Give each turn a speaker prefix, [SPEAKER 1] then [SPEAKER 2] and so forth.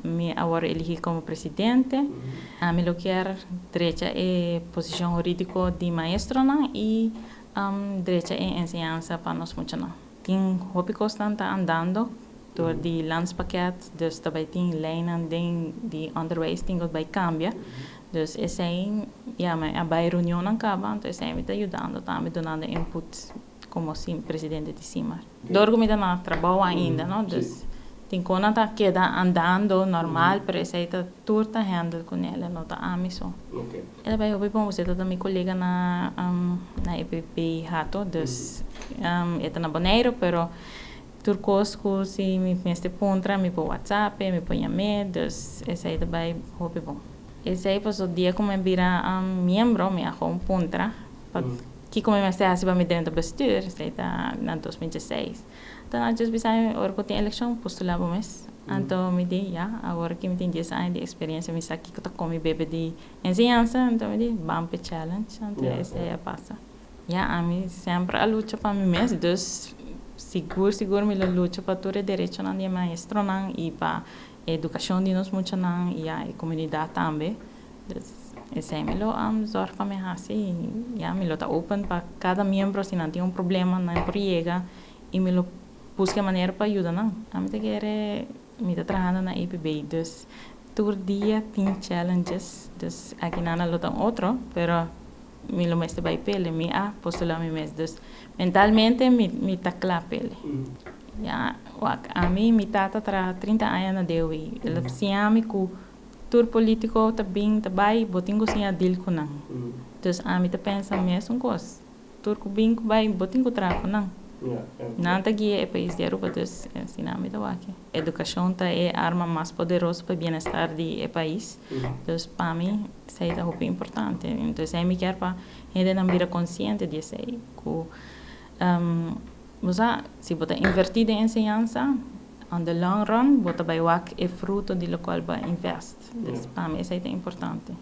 [SPEAKER 1] me agora eligi como presidente. Me lo quer derecha é posição jurídica de maestro e derecha é ensinança para nós muito não. Tem hobby constante andando door die landspakket, dus daarbij tem lijnen die onderwijs dingen bij cambia. Dus é zijn, ja, maar bij reunião acaba, então é me ajudando, tá me dando input como presidente de SIMAR. Dorgo me dá na trabalho ainda, não? Dus tem quando tá queda andando normal, pero essa tá turta handle com ela, não tá amiso.
[SPEAKER 2] Okay.
[SPEAKER 1] Ela vai ouvir bom você tá minha colega na EPP Rato, dus é na Bonaire, pero turcosco se me pensa pontra, me por WhatsApp, me põe a dus essa aí também hobby bom. Esse aí passou dia como eu vira membro, me arrumou pontra, que como eu estava assim me dentro do bestuur, esse aí tá na 2016. Então a gente pensava, agora que tem eleição, postulava mês. Então me dei, agora que me tem 10 anos de experiência, me sabe que eu tô com meu bebê de ensinança, então me dei, bump challenge, então esse aí passa. A mim sempre a luta para mim mesmo, dus seguro me luta para todo direito na minha maestro não e para educação de nós muito não e a comunidade também. Esse é melhor zorg para mim assim, melhor tá open para cada membro se não tem problema não projeto e melhor busca maneira para ajudar não. A mim me tá trabalhando na EPB, dus todo dia tem challenges, dus aqui não luta outro, pero me lo meste by pele, me postular me mes, dus mentalmente me tá claro pele. A mim me tata tra 30 anos na deui, ele se ami ku tur político tá bem tá bai, botingo sim a deal com não. Dus a mim tá pensa mesmo coisa, tur ku bem ku bai, botingo tra com não. Não tá guia é país de Europa, dus assim a mim tá aqui. Educação tá é a arma mais poderosa para bem-estar de país, dus para mim isso é muito importante. Então é me quer para gente não vira consciente disso aí, que você se você invertir em ensinança, on the long run, você vai ver é fruto de lo qual vai invest. Dus para mim isso é importante.